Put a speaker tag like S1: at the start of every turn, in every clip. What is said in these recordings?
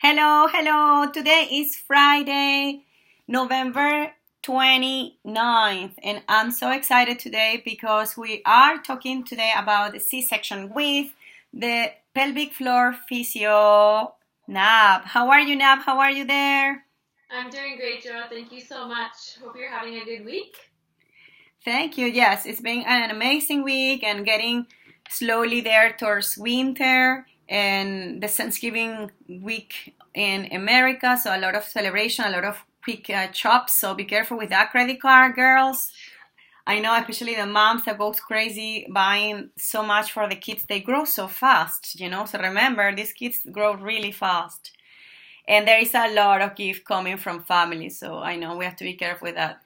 S1: Hello, hello. Today is Friday, November 29th, and I'm so excited today because we are talking today about the C-section with the pelvic floor physio, Nab. How are you, Nab? How are you there?
S2: I'm doing great, Joe. Thank you so much. Hope you're having a good week.
S1: Thank you. Yes, it's been an amazing week and getting slowly there towards winter and the Thanksgiving week in America. So a lot of celebration, a lot of quick chops. So be careful with that credit card, girls. I know, especially the moms that goes crazy buying so much for the kids. They grow so fast. So remember, these kids grow really fast. And there is a lot of gift coming from families. So I know we have to be careful with that.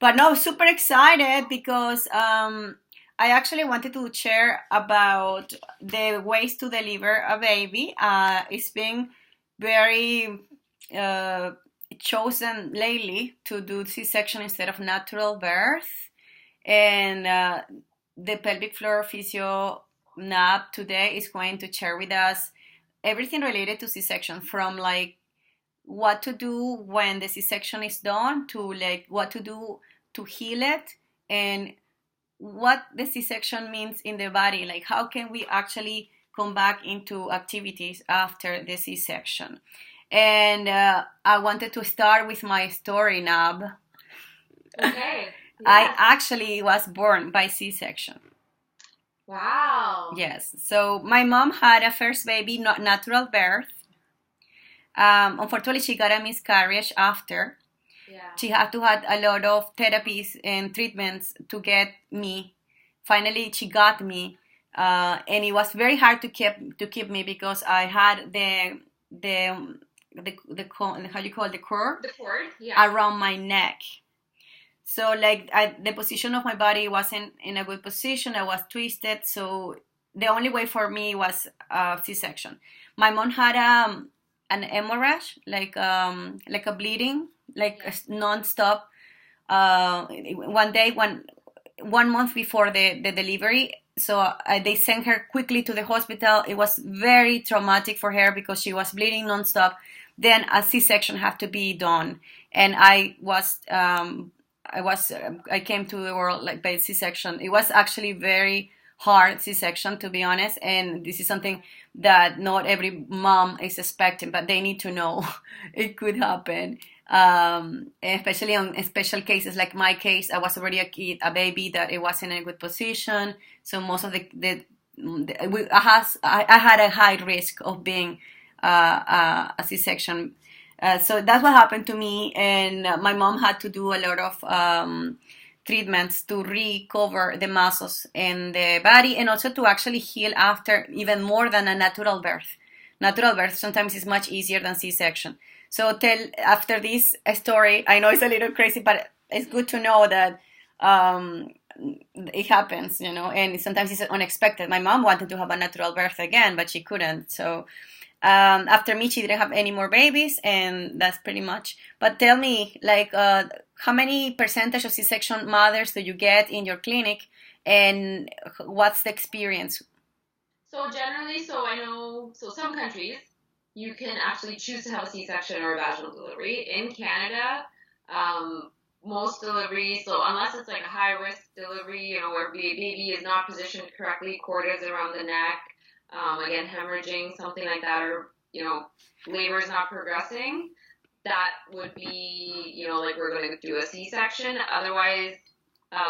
S1: But no, super excited because I actually wanted to share about the ways to deliver a baby. It's been very uh, chosen lately to do C-section instead of natural birth. And the pelvic floor physio NAB today is going to share with us everything related to C-section, from like what to do when the C-section is done to like what to do to heal it, and what the C-section means in the body, like how can we actually come back into activities after the C-section. And I wanted to start with my story, Nab.
S2: Okay.
S1: I
S2: Yes.
S1: actually was born by C-section.
S2: Wow.
S1: Yes, so my mom had a first baby, not natural birth. Unfortunately, she got a miscarriage after.
S2: Yeah.
S1: She had to have a lot of therapies and treatments to get me. Finally, she got me, and it was very hard to keep me because I had the how you call it, the cord
S2: The cord. Yeah.
S1: around my neck. So like the position of my body wasn't in a good position. I was twisted. So the only way for me was C-section. My mom had an hemorrhage, like a bleeding, like
S2: Yeah.
S1: non-stop. One day, one month before the delivery, so they sent her quickly to the hospital. It was very traumatic for her because she was bleeding non-stop. Then a C-section had to be done, and I came to the world like by C-section. It was actually very hard C-section, to be honest, and this is something that not every mom is expecting, but they need to know it could happen. Especially on special cases like my case, I was already a baby that it wasn't in a good position. So most of I had a high risk of being a C-section. So that's what happened to me, and my mom had to do a lot of treatments to recover the muscles in the body, and also to actually heal after, even more than a natural birth. Natural birth sometimes is much easier than C-section. So after this story, I know it's a little crazy, but it's good to know that it happens, and sometimes it's unexpected. My mom wanted to have a natural birth again, but she couldn't. So after me, she didn't have any more babies, and that's pretty much. But tell me, like, how many percentage of C-section mothers do you get in your clinic, and what's the experience?
S2: So generally, so I know, so some countries you can actually choose to have a C-section or a vaginal delivery. In Canada, most deliveries, so unless it's like a high risk delivery, where the baby is not positioned correctly, cord is around the neck, again, hemorrhaging, something like that, or, labor is not progressing, that would be, like we're going to do a C-section. Otherwise,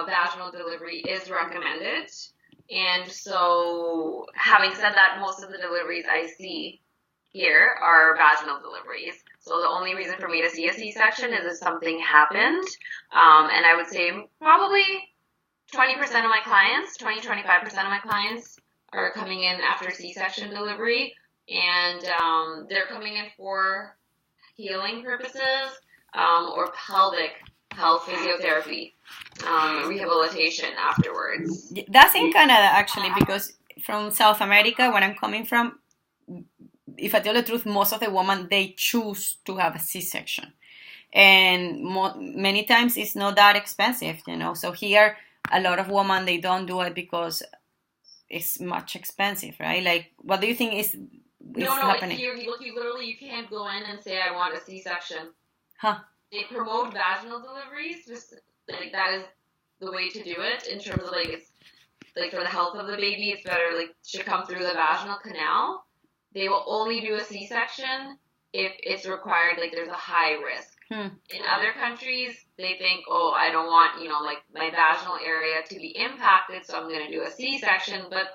S2: vaginal delivery is recommended. And so, having said that, most of the deliveries I see here are vaginal deliveries. So the only reason for me to see a C-section is if something happened. And I would say probably 20% of my clients, 20-25% of my clients are coming in after C-section delivery, and they're coming in for healing purposes or pelvic health physiotherapy, rehabilitation afterwards.
S1: That's in Canada, actually, because from South America, where I'm coming from, if I tell the truth, most of the women, they choose to have a C-section. And many times it's not that expensive. So here, a lot of women, they don't do it because it's much expensive, right? Like, what do you think is is
S2: No,
S1: happening?
S2: you can't go in and say I want a C-section.
S1: Huh.
S2: They promote vaginal deliveries, just like that is the way to do it in terms of like it's like for the health of the baby, it's better like to come through the vaginal canal. They will only do a C-section if it's required, like there's a high risk. In other countries, they think, oh, I don't want, like my vaginal area to be impacted, so I'm going to do a C-section. But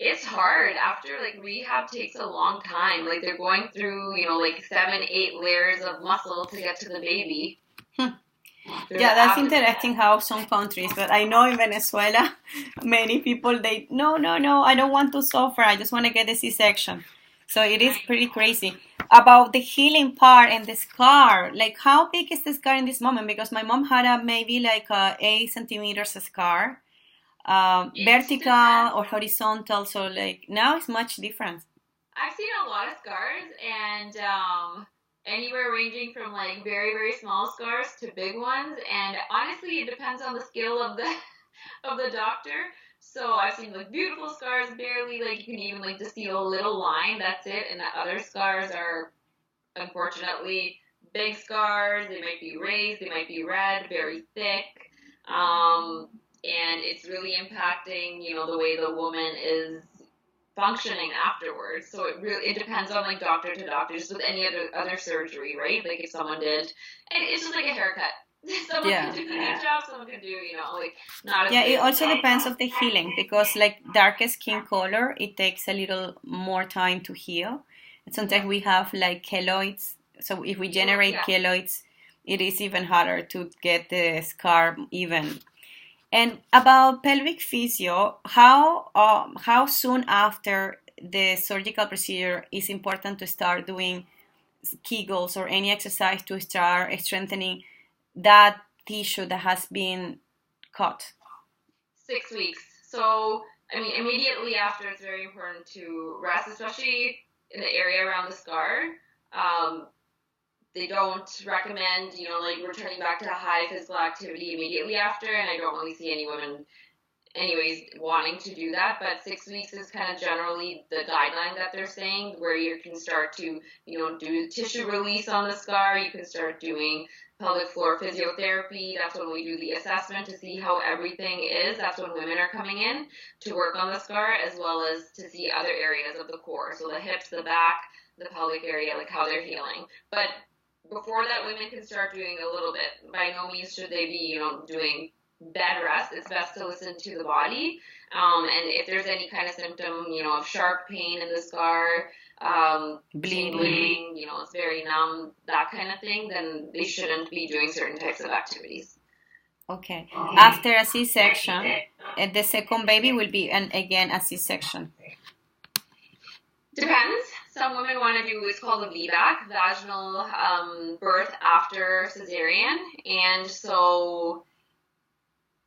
S2: it's hard. After, like, rehab takes a long time. Like, they're going through, like 7, 8 layers of muscle to get to the baby.
S1: Yeah, that's interesting how some countries, but I know in Venezuela, many people, no, I don't want to suffer. I just want to get a C-section. So it is pretty crazy. About the healing part and the scar, like how big is the scar in this moment? Because my mom had maybe like 8 centimeters scar, vertical or horizontal. So like now it's much different.
S2: I've seen a lot of scars, and anywhere ranging from like very, very small scars to big ones. And honestly, it depends on the skill of the doctor. So I've seen like beautiful scars, barely like you can even like just see a little line. That's it. And the other scars are unfortunately big scars. They might be raised, they might be red, very thick, and it's really impacting the way the woman is functioning afterwards. So it depends on like doctor to doctor, just with any other surgery, right? Like if someone did, and it's just like a haircut. Someone can do a good job, someone can do, like not as
S1: it also depends of the healing, because like darker skin color, it takes a little more time to heal. And sometimes we have like keloids, so if we generate keloids, it is even harder to get the scar even. And about pelvic physio, how soon after the surgical procedure is important to start doing Kegels or any exercise to start strengthening that tissue that has been cut?
S2: 6 weeks. So, I mean, immediately after, it's very important to rest, especially in the area around the scar. They don't recommend, like returning back to high physical activity immediately after, and I don't really see any women anyways wanting to do that, but 6 weeks is kind of generally the guideline that they're saying, where you can start to, do tissue release on the scar. You can start doing pelvic floor physiotherapy. That's when we do the assessment to see how everything is. That's when women are coming in to work on the scar, as well as to see other areas of the core. So the hips, the back, the pelvic area, like how they're healing. But before that, women can start doing a little bit. By no means should they be, doing bed rest. It's best to listen to the body. And if there's any kind of symptom, of sharp pain in the scar, bleeding, it's very numb, that kind of thing, then they shouldn't be doing certain types of activities.
S1: Okay. After a C-section, the second baby will be, again, a C-section.
S2: Depends. Some women want to do what's called a VBAC, vaginal birth after cesarean. And so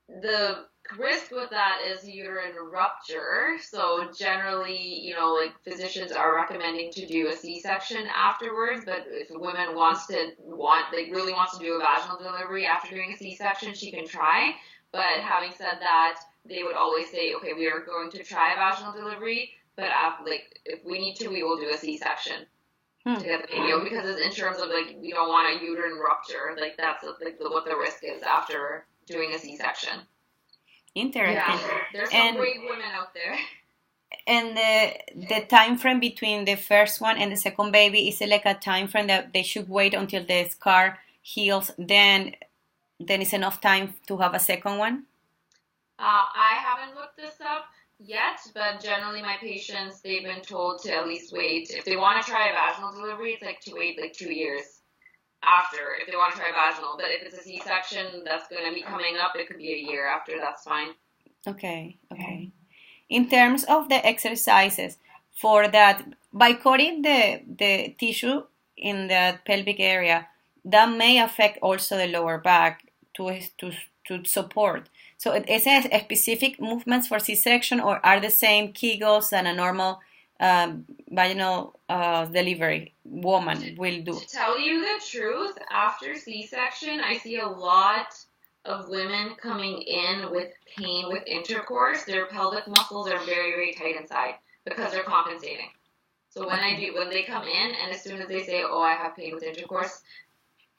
S2: the risk with that is uterine rupture. So generally, like physicians are recommending to do a C-section afterwards. But if a woman really wants to do a vaginal delivery after doing a C-section, she can try. But having said that, they would always say, okay, we are going to try a vaginal delivery, but if we need to, we will do a C-section to get the baby, because it's in terms of like we don't want a uterine rupture. Like that's like what the risk is after doing a C-section.
S1: Interesting.
S2: Yeah, there's some great women out there.
S1: And the time frame between the first one and the second baby, is it like a time frame that they should wait until the scar heals? Then it's enough time to have a second one?
S2: I haven't looked this up yet, but generally my patients, they've been told to at least wait. If they want to try a vaginal delivery, it's like to wait like 2 years after, if they want to try vaginal. But if it's a C-section that's going to be coming up, it could be a year after. That's fine.
S1: Okay. In terms of the exercises for that, by cutting the tissue in the pelvic area, that may affect also the lower back to support. So is it specific movements for C-section, or are the same Kegels than a normal vaginal delivery woman will do?
S2: To tell you the truth, after C-section, I see a lot of women coming in with pain with intercourse. Their pelvic muscles are very, very tight inside because they're compensating. So when they come in, and as soon as they say, oh, I have pain with intercourse,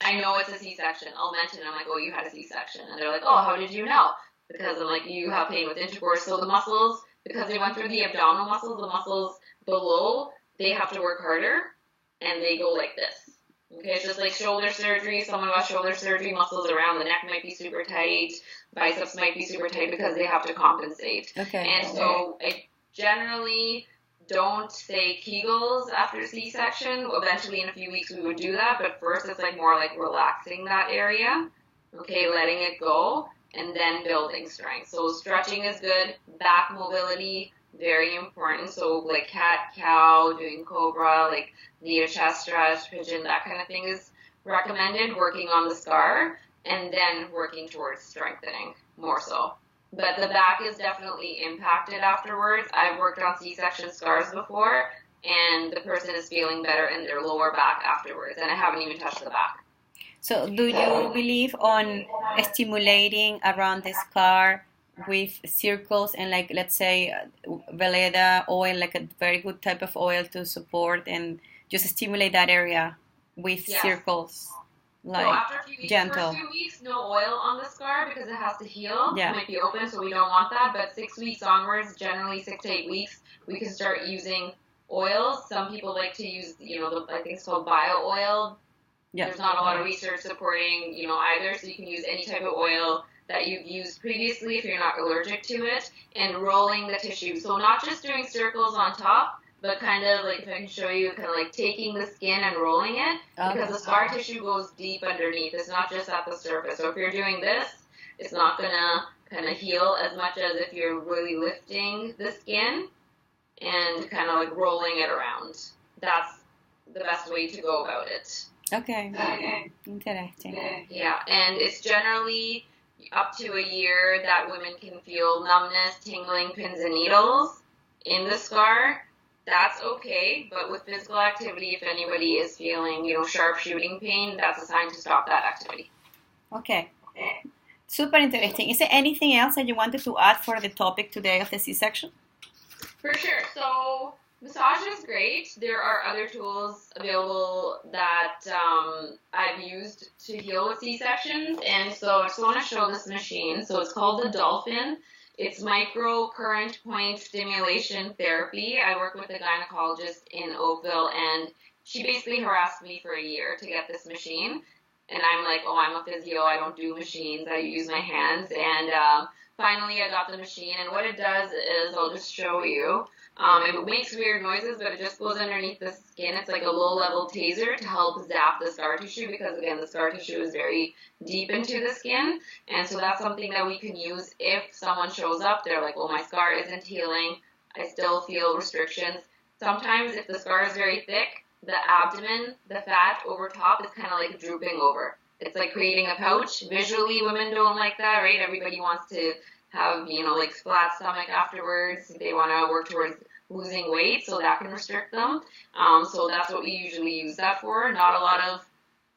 S2: I know it's a C-section. I'll mention, I'm like, oh, you had a C-section. And they're like, oh, how did you know? Because I'm like, you have pain with intercourse. So the muscles, because they went through the abdominal muscles, the muscles below, they have to work harder, and they go like this. Okay, it's just like shoulder surgery. Someone who has shoulder surgery, muscles around the neck might be super tight, biceps might be super tight because they have to compensate.
S1: Okay.
S2: And so I generally don't say Kegels after C-section. Eventually, in a few weeks, we would do that, but first it's like more like relaxing that area, okay, letting it go, and then building strength. So stretching is good. Back mobility, very important. So like cat, cow, doing cobra, like native chest stretch, pigeon, that kind of thing is recommended, working on the scar, and then working towards strengthening more so. But the back is definitely impacted afterwards. I've worked on C-section scars before, and the person is feeling better in their lower back afterwards, and I haven't even touched the back.
S1: So do you believe on stimulating around the scar with circles and, like, let's say Veleda oil, like a very good type of oil to support and just stimulate that area with circles? Like,
S2: so after a few weeks,
S1: gentle.
S2: First few weeks, no oil on the scar because it has to heal.
S1: Yeah.
S2: It might be open, so we don't want that. But 6 weeks onwards, generally 6 to 8 weeks, we can start using oils. Some people like to use, I think it's called bio oil. Yeah. There's not a lot of research supporting, either, so you can use any type of oil that you've used previously if you're not allergic to it, and rolling the tissue. So not just doing circles on top, but kind of like, if I can show you, kind of like taking the skin and rolling it, because the scar tissue goes deep underneath. It's not just at the surface. So if you're doing this, it's not going to kind of heal as much as if you're really lifting the skin and kind of like rolling it around. That's the best way to go about it.
S1: Okay. Interesting.
S2: Yeah, and it's generally up to a year that women can feel numbness, tingling, pins and needles in the scar. That's okay, but with physical activity, if anybody is feeling, sharp shooting pain, that's a sign to stop that activity.
S1: Okay. Super interesting. Is there anything else that you wanted to add for the topic today of the C-section?
S2: For sure. So massage is great. There are other tools available that I've used to heal with C-sections, and so I just want to show this machine. So it's called the Dolphin. It's micro current point stimulation therapy. I work with a gynecologist in Oakville, and she basically harassed me for a year to get this machine. And I'm like, oh, I'm a physio. I don't do machines. I use my hands. And finally, I got the machine. And what it does is, I'll just show you. It makes weird noises, but it just goes underneath the skin. It's like a low-level taser to help zap the scar tissue because, again, the scar tissue is very deep into the skin. And so that's something that we can use if someone shows up. They're like, well, my scar isn't healing. I still feel restrictions. Sometimes if the scar is very thick, the abdomen, the fat over top is kind of like drooping over. It's like creating a pouch. Visually, women don't like that, right? Everybody wants to have, like flat stomach afterwards. They want to work towards losing weight, so that can restrict them. So that's what we usually use that for. Not a lot of,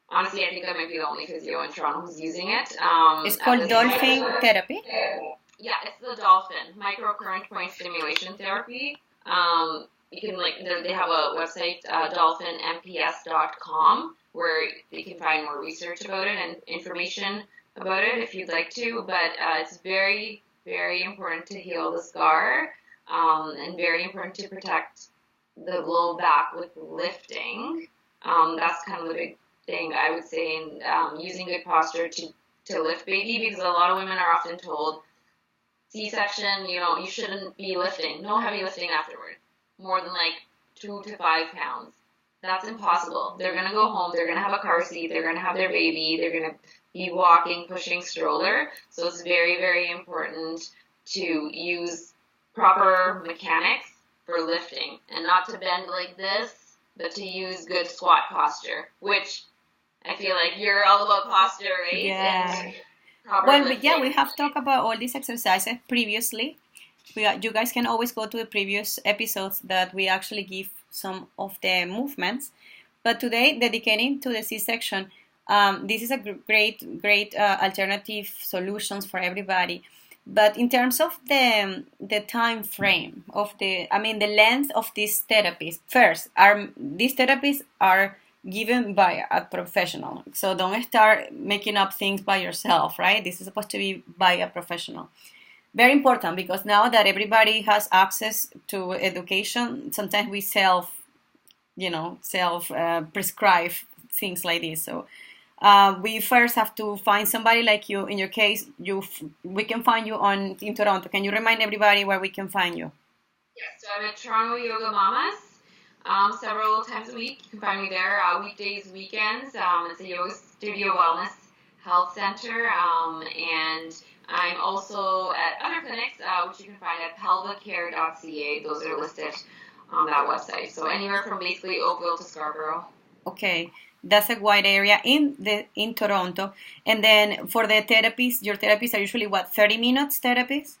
S2: honestly, I think I might be the only physio in Toronto who's using it.
S1: It's called Dolphin Therapy?
S2: Yeah, it's the Dolphin, microcurrent point stimulation therapy. You can, they have a website, dolphinmps.com, where you can find more research about it and information about it if you'd like to, but it's very, very important to heal the scar, and very important to protect the low back with lifting. That's kind of the big thing, I would say, in using good posture to lift baby, because a lot of women are often told, C-section, you shouldn't be lifting, no heavy lifting afterward, more than 2 to 5 pounds. That's impossible. They're going to go home, they're going to have a car seat, they're going to have their baby, they're going to be walking, pushing stroller. So it's very, very important to use proper mechanics for lifting, and not to bend like this, but to use good squat posture, which I feel like you're all about posture, right?
S1: Yeah. We have talked about all these exercises previously. You guys can always go to the previous episodes that we actually give some of the movements. But today, dedicating to the C-section, this is a great alternative solutions for everybody. But in terms of the time frame of the length of these therapies, first, these therapies are given by a professional. So don't start making up things by yourself, right? This is supposed to be by a professional. Very important, because now that everybody has access to education, sometimes we self prescribe things like this. So we first have to find somebody like you. In your case, we can find you in Toronto. Can you remind everybody where we can find you?
S2: Yes, so I'm at Toronto Yoga Mamas several times a week. You can find me there weekdays, weekends. It's a yoga studio, wellness, health center, and I'm also at other clinics, which you can find at Pelvicare.ca. Those are listed on that website. So anywhere from basically Oakville to Scarborough.
S1: Okay, that's a wide area in Toronto. And then for the therapies, your therapies are usually what, 30 minutes therapies?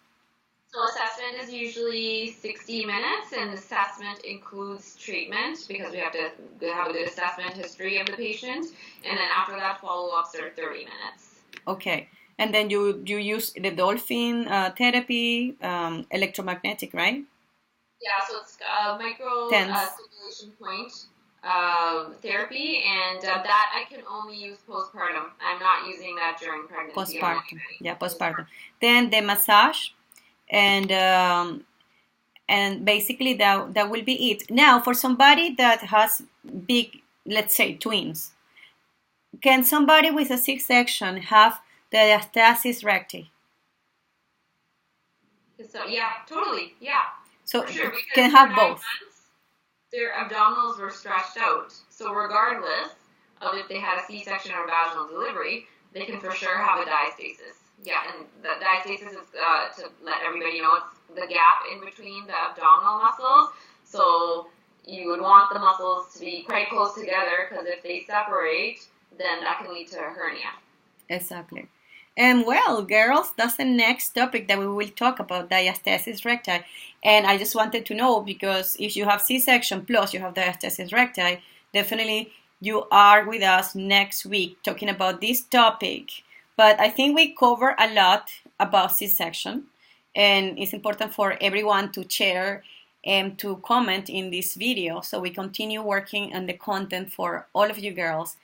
S2: So assessment is usually 60 minutes, and assessment includes treatment because we have to have a good assessment history of the patient, and then after that, follow-ups are 30 minutes.
S1: Okay, and then you use the dolphin therapy, electromagnetic, right?
S2: Yeah, so it's micro stimulation point therapy, and that I can only use postpartum. I'm not using that during pregnancy.
S1: Postpartum. Then the massage, and basically that will be it. Now, for somebody that has big, let's say, twins, can somebody with a C-section have the diastasis recti?
S2: So yeah, totally, yeah.
S1: So
S2: sure,
S1: can have both.
S2: Their abdominals were stretched out, so regardless of if they had a C-section or vaginal delivery, they can for sure have a diastasis. Yeah, and the diastasis is to let everybody know it's the gap in between the abdominal muscles. So you would want the muscles to be quite close together, because if they separate, then that can lead to a hernia.
S1: Exactly. And well, girls, that's the next topic that we will talk about, diastasis recti. And I just wanted to know, because if you have C-section plus you have diastasis recti, definitely you are with us next week talking about this topic. But I think we cover a lot about C-section, and it's important for everyone to share and to comment in this video, so we continue working on the content for all of you girls.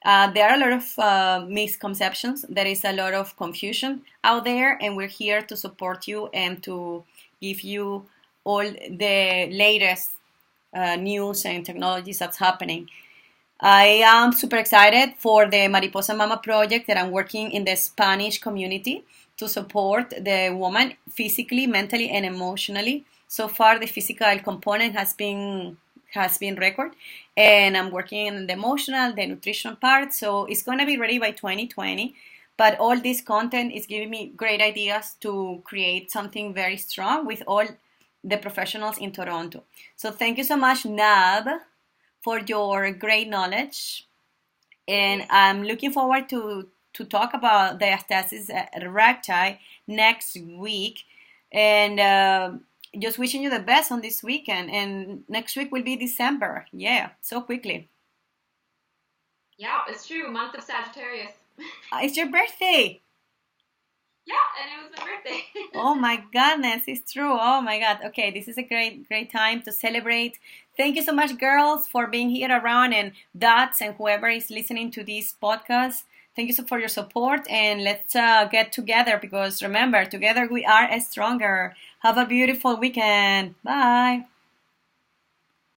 S1: There are a lot of misconceptions. There is a lot of confusion out there, and we're here to support you and to give you all the latest news and technologies that's happening. I am super excited for the Mariposa Mama project that I'm working in the Spanish community to support the woman physically, mentally, and emotionally. So far, the physical component has been record, and I'm working on the emotional, the nutrition part, so it's going to be ready by 2020. But all this content is giving me great ideas to create something very strong with all the professionals in Toronto. So thank you so much, Nab, for your great knowledge, and I'm looking forward to talk about diastasis recti next week, and just wishing you the best on this weekend. And next week will be December. Yeah, so quickly.
S2: Yeah, it's true. Month of Sagittarius.
S1: It's your birthday.
S2: Yeah, and it was my birthday.
S1: Oh my goodness, it's true. Oh my God. Okay, this is a great time to celebrate. Thank you so much, girls, for being here around, and Dots and whoever is listening to this podcast. Thank you for your support, and let's get together, because remember, together we are stronger. Have a beautiful weekend. Bye.